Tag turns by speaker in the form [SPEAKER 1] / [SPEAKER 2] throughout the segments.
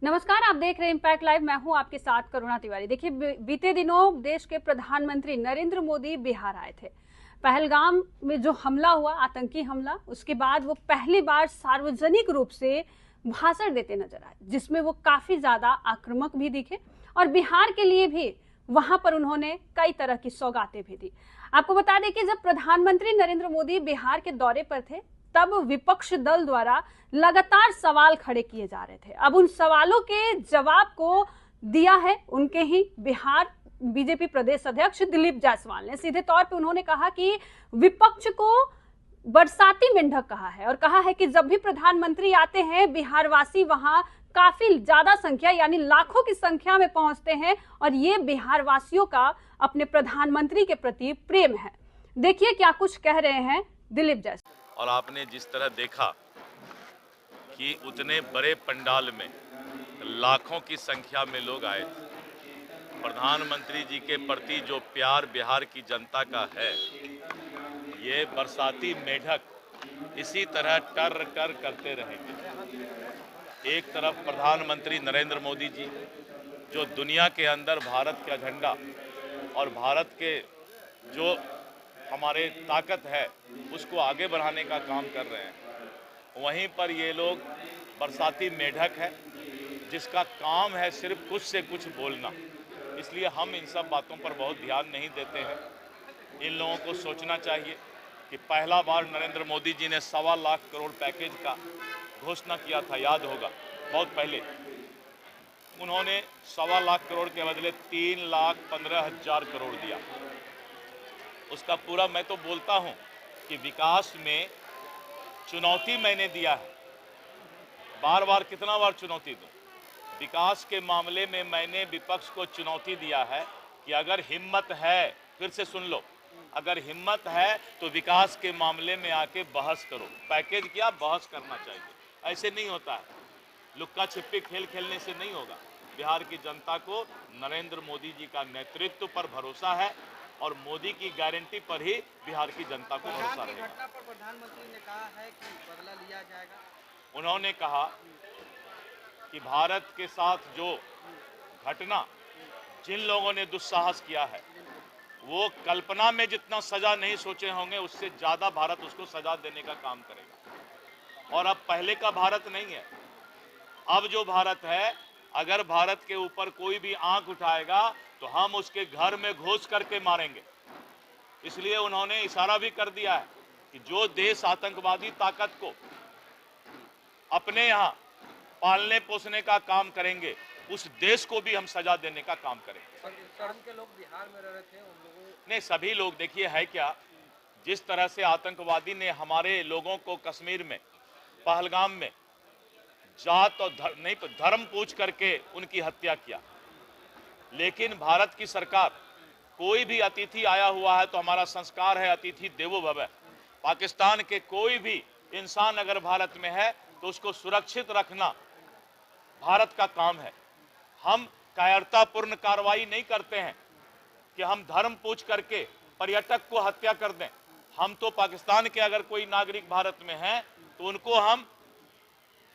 [SPEAKER 1] नमस्कार, आप देख रहे हैं इम्पैक्ट लाइव। मैं हूं आपके साथ करुणा तिवारी। देखिए, बीते दिनों देश के प्रधानमंत्री नरेंद्र मोदी बिहार आए थे। पहलगाम में जो हमला हुआ, आतंकी हमला, उसके बाद वो पहली बार सार्वजनिक रूप से भाषण देते नजर आए, जिसमें वो काफी ज्यादा आक्रामक भी दिखे और बिहार के लिए भी वहां पर उन्होंने कई तरह की सौगातें भी दी। आपको बता दें कि जब प्रधानमंत्री नरेंद्र मोदी बिहार के दौरे पर थे, तब विपक्ष दल द्वारा लगातार सवाल खड़े किए जा रहे थे। अब उन सवालों के जवाब को दिया है उनके ही बिहार बीजेपी प्रदेश अध्यक्ष दिलीप जायसवाल ने। सीधे तौर पे उन्होंने कहा कि विपक्ष को बरसाती मेंढक कहा है और कहा है कि जब भी प्रधानमंत्री आते हैं, बिहारवासी वहां काफी ज्यादा संख्या यानी लाखों की संख्या में पहुंचते हैं और ये बिहारवासियों का अपने प्रधानमंत्री के प्रति प्रेम है। देखिए क्या कुछ कह रहे हैं दिलीप जायसवाल।
[SPEAKER 2] और आपने जिस तरह देखा कि उतने बड़े पंडाल में लाखों की संख्या में लोग आए थे, प्रधानमंत्री जी के प्रति जो प्यार बिहार की जनता का है, ये बरसाती मेढक इसी तरह टर टर करते रहेंगे। एक तरफ प्रधानमंत्री नरेंद्र मोदी जी जो दुनिया के अंदर भारत का झंडा और भारत के जो हमारे ताकत है उसको आगे बढ़ाने का काम कर रहे हैं, वहीं पर ये लोग बरसाती मेढक है जिसका काम है सिर्फ कुछ से कुछ बोलना। इसलिए हम इन सब बातों पर बहुत ध्यान नहीं देते हैं। इन लोगों को सोचना चाहिए कि पहला बार नरेंद्र मोदी जी ने 1.25 लाख करोड़ पैकेज का घोषणा किया था, याद होगा बहुत पहले। उन्होंने 1.25 लाख करोड़ के बदले 3,15,000 करोड़ दिया। उसका पूरा मैं तो बोलता हूं कि विकास में चुनौती मैंने दिया है। बार बार कितना बार चुनौती दूं? विकास के मामले में मैंने विपक्ष को चुनौती दिया है कि अगर हिम्मत है, फिर से सुन लो, अगर हिम्मत है तो विकास के मामले में आके बहस करो। पैकेज क्या, बहस करना चाहिए। ऐसे नहीं होता है, लुक्का छिपी खेल खेलने से नहीं होगा। बिहार की जनता को नरेंद्र मोदी जी का नेतृत्व पर भरोसा है और मोदी की गारंटी पर ही बिहार की जनता को भरोसा रहेगा।
[SPEAKER 3] घटना पर प्रधानमंत्री ने कहा है कि बदला लिया जाएगा।
[SPEAKER 2] उन्होंने कहा कि भारत के साथ जो घटना जिन लोगों ने दुस्साहस किया है, वो कल्पना में जितना सजा नहीं सोचे होंगे उससे ज्यादा भारत उसको सजा देने का काम करेगा। और अब पहले का भारत नहीं है। अब जो भारत है, अगर भारत के ऊपर कोई भी आंख उठाएगा तो हम उसके घर में घुस करके मारेंगे। इसलिए उन्होंने इशारा भी कर दिया है कि जो देश आतंकवादी ताकत को अपने यहाँ पालने पोसने का काम करेंगे, उस देश को भी हम सजा देने का काम करेंगे।
[SPEAKER 3] शर्म के लोग बिहार में रह रहे थे, उन लोगों
[SPEAKER 2] नहीं, सभी लोग देखिए है क्या, जिस तरह से आतंकवादी ने हमारे लोगों को कश्मीर में पहलगाम में जात और धर्म पूछ करके उनकी हत्या किया। लेकिन भारत की सरकार, कोई भी अतिथि आया हुआ है तो हमारा संस्कार है अतिथि देवो भव। पाकिस्तान के कोई भी इंसान अगर भारत में है तो उसको सुरक्षित रखना भारत का काम है। हम कायरतापूर्ण कार्रवाई नहीं करते हैं कि हम धर्म पूछ करके पर्यटक को हत्या कर दें। हम तो पाकिस्तान के अगर कोई नागरिक भारत में है तो उनको हम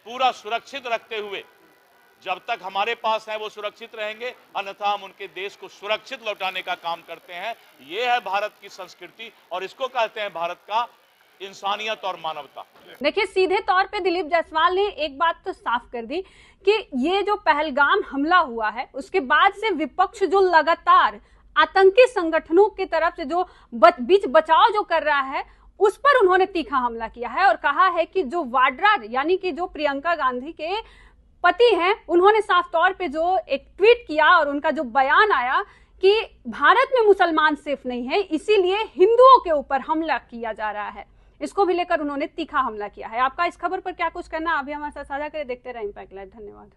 [SPEAKER 2] पूरा सुरक्षित रखते हुए, जब तक हमारे पास है वो सुरक्षित रहेंगे, अन्यथा हम उनके देश को सुरक्षित लौटाने का काम करते हैं। ये है भारत की संस्कृति और इसको कहते हैं भारत का इंसानियत और मानवता।
[SPEAKER 1] देखिए, सीधे तौर पे दिलीप जायसवाल ने एक बात तो साफ कर दी कि ये जो पहलगाम हमला हुआ है, उसके बाद से विपक्ष जो लगातार आतंकी संगठनों की तरफ से जो बीच बचाव जो कर रहा है, उस पर उन्होंने तीखा हमला किया है और कहा है कि जो वाड्रा यानी कि जो प्रियंका गांधी के पति हैं, उन्होंने साफ तौर पे जो एक ट्वीट किया और उनका जो बयान आया कि भारत में मुसलमान सेफ नहीं है, इसीलिए हिंदुओं के ऊपर हमला किया जा रहा है, इसको भी लेकर उन्होंने तीखा हमला किया है। आपका इस खबर पर क्या कुछ कहना, अभी हमारे साथ साझा करें। देखते रहे इम्पैक्ट लाइव। धन्यवाद।